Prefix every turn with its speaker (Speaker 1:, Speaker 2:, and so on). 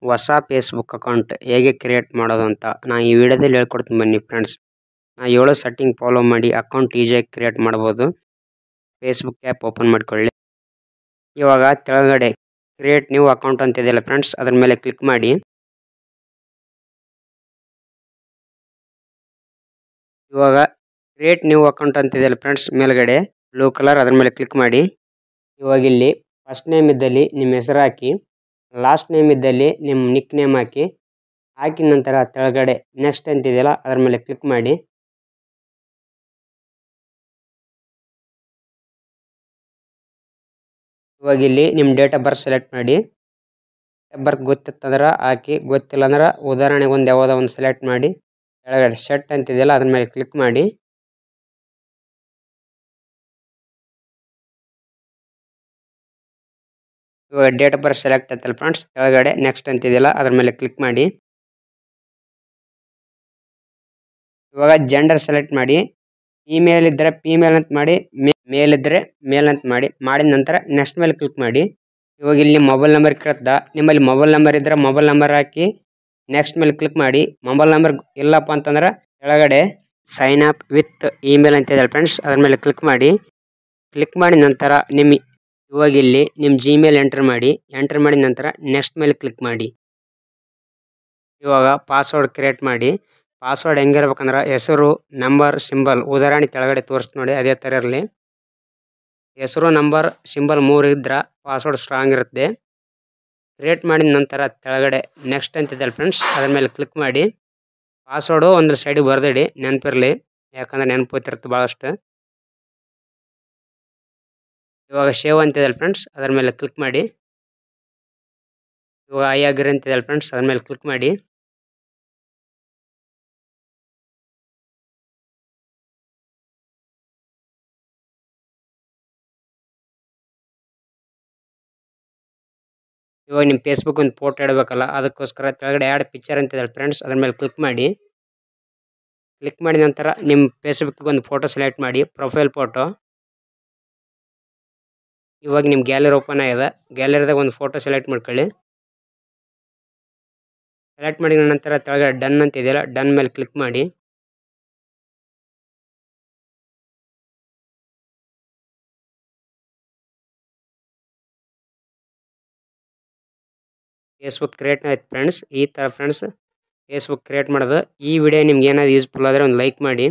Speaker 1: ಹೊಸ Facebook account ಹೇಗೆ create ಮಾಡೋದು ಅಂತ ನಾನು ಈ ವಿಡಿಯೋದಲ್ಲಿ ಹೇಳ್ಕೊಡ್ತೀನಿ ಬನ್ನಿ ಫ್ರೆಂಡ್ಸ್. ನಾನು 7 ಸೆಟ್ಟಿಂಗ್ ಫಾಲೋ ಮಾಡಿ ಅಕೌಂಟ್ ಈಸಿಯಾಗಿ ಕ್ರಿಯೇಟ್ ಮಾಡ್ಬೋದು. ಫೇಸ್ಬುಕ್ ಆ್ಯಪ್ ಓಪನ್ ಮಾಡ್ಕೊಳ್ಳಿ. ಇವಾಗ ಕೆಳಗಡೆ ಕ್ರಿಯೇಟ್ ನ್ಯೂ ಅಕೌಂಟ್ ಅಂತ ಇದೆಯಲ್ಲ ಫ್ರೆಂಡ್ಸ್, ಅದ್ರ ಮೇಲೆ ಕ್ಲಿಕ್ ಮಾಡಿ. ಇವಾಗ ಕ್ರಿಯೇಟ್ ನ್ಯೂ ಅಕೌಂಟ್ ಅಂತ ಇದೆಯಲ್ಲ ಫ್ರೆಂಡ್ಸ್, ಮೇಲ್ಗಡೆ ಬ್ಲೂ ಕಲರ್, ಅದ್ರ ಮೇಲೆ ಕ್ಲಿಕ್ ಮಾಡಿ. ಇವಾಗ ಇಲ್ಲಿ ಫಸ್ಟ್ ನೇಮ್ ಇದ್ದಲ್ಲಿ ನಿಮ್ಮ ಹೆಸರು ಹಾಕಿ, ಲಾಸ್ಟ್ ನೇಮ್ ಇದ್ದಲ್ಲಿ ನಿಮ್ಮ ನಿಕ್ ನೇಮ್ ಹಾಕಿ. ಹಾಕಿದ ನಂತರ ಕೆಳಗಡೆ ನೆಕ್ಸ್ಟ್ ಅಂತಿದೆಯಲ್ಲ ಅದ್ರ ಮೇಲೆ ಕ್ಲಿಕ್ ಮಾಡಿ. ಇವಾಗ ಇಲ್ಲಿ ನಿಮ್ಮ ಡೇಟ್ ಆಫ್ ಬರ್ತ್ ಸೆಲೆಕ್ಟ್ ಮಾಡಿ. ಬರ್ತ್ ಗೊತ್ತಿತ್ತಂದ್ರೆ ಹಾಕಿ, ಗೊತ್ತಿಲ್ಲ ಅಂದ್ರೆ ಉದಾಹರಣೆಗೆ ಯಾವುದೋ ಒಂದು ಸೆಲೆಕ್ಟ್ ಮಾಡಿ. ಕೆಳಗಡೆ ಸೆಟ್ ಅಂತಿದೆಯಲ್ಲ ಅದ್ರ ಮೇಲೆ ಕ್ಲಿಕ್ ಮಾಡಿ. ಇವಾಗ ಡೇಟ್ ಆಫ್ ಬರ್ತ್ ಸೆಲೆಕ್ಟ್ ಆಯ್ತಲ್ಲ ಫ್ರೆಂಡ್ಸ್, ಕೆಳಗಡೆ ನೆಕ್ಸ್ಟ್ ಅಂತಿದೆಯಲ್ಲ ಅದ್ರ ಮೇಲೆ ಕ್ಲಿಕ್ ಮಾಡಿ. ಇವಾಗ ಜೆಂಡರ್ ಸೆಲೆಕ್ಟ್ ಮಾಡಿ. ಫಿಮೇಲ್ ಇದ್ದರೆ ಫಿಮೇಲ್ ಅಂತ ಮಾಡಿ, ಮೇಲ್ ಇದ್ದರೆ ಮೇಲ್ ಅಂತ ಮಾಡಿ. ಮಾಡಿದ ನಂತರ ನೆಕ್ಸ್ಟ್ ಮೇಲೆ ಕ್ಲಿಕ್ ಮಾಡಿ. ಇವಾಗ ಇಲ್ಲಿ ಮೊಬೈಲ್ ನಂಬರ್ ಕೇಳ್ತಾ, ನಿಮ್ಮಲ್ಲಿ ಮೊಬೈಲ್ ನಂಬರ್ ಇದ್ದರೆ ಮೊಬೈಲ್ ನಂಬರ್ ಹಾಕಿ ನೆಕ್ಸ್ಟ್ ಮೇಲೆ ಕ್ಲಿಕ್ ಮಾಡಿ. ಮೊಬೈಲ್ ನಂಬರ್ ಇಲ್ಲಪ್ಪ ಅಂತಂದ್ರೆ ಕೆಳಗಡೆ ಸೈನ್ ಅಪ್ ವಿತ್ ಇಮೇಲ್ ಅಂತ ಇದೆ ಫ್ರೆಂಡ್ಸ್, ಅದ್ರ ಮೇಲೆ ಕ್ಲಿಕ್ ಮಾಡಿ. ಕ್ಲಿಕ್ ಮಾಡಿದ ನಂತರ ಇವಾಗ ಇಲ್ಲಿ ನಿಮ್ಮ ಜಿಮೇಲ್ ಎಂಟರ್ ಮಾಡಿ. ಎಂಟರ್ ಮಾಡಿದ ನಂತರ ನೆಕ್ಸ್ಟ್ ಮೇಲೆ ಕ್ಲಿಕ್ ಮಾಡಿ. ಇವಾಗ ಪಾಸ್ವರ್ಡ್ ಕ್ರಿಯೇಟ್ ಮಾಡಿ. ಪಾಸ್ವರ್ಡ್ ಹೆಂಗಿರ್ಬೇಕಂದ್ರೆ ಹೆಸರು, ನಂಬರ್, ಸಿಂಬಲ್, ಉದಾಹರಣೆ ಕೆಳಗಡೆ ತೋರಿಸ್ತು ನೋಡಿ, ಅದೇ ಥರ ಇರಲಿ. ಹೆಸರು, ನಂಬರ್, ಸಿಂಬಲ್ 3 ಇದ್ರೆ ಪಾಸ್ವರ್ಡ್ ಸ್ಟ್ರಾಂಗ್ ಇರುತ್ತೆ. ಕ್ರಿಯೇಟ್ ಮಾಡಿದ ನಂತರ ಕೆಳಗಡೆ ನೆಕ್ಸ್ಟ್ ಅಂತಿದ್ದಲ್ಲ ಫ್ರೆಂಡ್ಸ್, ಅದ್ರ ಮೇಲೆ ಕ್ಲಿಕ್ ಮಾಡಿ. ಪಾಸ್ವರ್ಡು ಒಂದು ಸೈಡಿಗೆ ಬರೆದಿಡಿ, ನೆನಪಿರಲಿ, ಯಾಕಂದ್ರೆ ನೆನಪೋತಿರುತ್ತೆ ಭಾಳಷ್ಟು. ಇವಾಗ ಸೇವ್ ಅಂತಿದಲ್ಲ ಫ್ರೆಂಡ್ಸ್, ಅದ್ರ ಮೇಲೆ ಕ್ಲಿಕ್ ಮಾಡಿ. ಇವಾಗ ಐ ಅಗ್ರಿ ಅಂತಿದಲ್ಲ ಫ್ರೆಂಡ್ಸ್, ಅದ್ರ ಮೇಲೆ ಕ್ಲಿಕ್ ಮಾಡಿ. ಇವಾಗ ನಿಮ್ಮ ಫೇಸ್ಬುಕ್ ಒಂದು ಫೋಟೋ ಇಡಬೇಕಲ್ಲ, ಅದಕ್ಕೋಸ್ಕರ ಕೆಳಗಡೆ ಆ್ಯಡ್ ಪಿಕ್ಚರ್ ಅಂತಿದಲ್ಲ ಫ್ರೆಂಡ್ಸ್, ಅದ್ರ ಮೇಲೆ ಕ್ಲಿಕ್ ಮಾಡಿ. ಕ್ಲಿಕ್ ಮಾಡಿದ ನಂತರ ನಿಮ್ಮ ಫೇಸ್ಬುಕ್ಗೆ ಒಂದು ಫೋಟೋ ಸೆಲೆಕ್ಟ್ ಮಾಡಿ, ಪ್ರೊಫೈಲ್ ಫೋಟೋ. ಇವಾಗ ನಿಮ್ಮ ಗ್ಯಾಲರಿ ಓಪನ್ ಆಗಿದೆ. ಗ್ಯಾಲರಿದಾಗ ಒಂದು ಫೋಟೋ ಸೆಲೆಕ್ಟ್ ಮಾಡ್ಕೊಳ್ಳಿ. ಸೆಲೆಕ್ಟ್ ಮಾಡಿದ ನಂತರ ಕೆಳಗಡೆ ಡನ್ ಅಂತ ಇದೆಯಲ್ಲ, ಡನ್ ಮೇಲೆ ಕ್ಲಿಕ್ ಮಾಡಿ. ಫೇಸ್ಬುಕ್ ಕ್ರಿಯೇಟ್ ಆಯ್ತು ಫ್ರೆಂಡ್ಸ್. ಈ ಥರ ಫ್ರೆಂಡ್ಸ್ ಫೇಸ್ಬುಕ್ ಕ್ರಿಯೇಟ್ ಮಾಡೋದು. ಈ ವಿಡಿಯೋ ನಿಮ್ಗೆ ಏನಾದ್ರು ಯೂಸ್ಫುಲ್ ಆದರೆ ಒಂದು ಲೈಕ್ ಮಾಡಿ.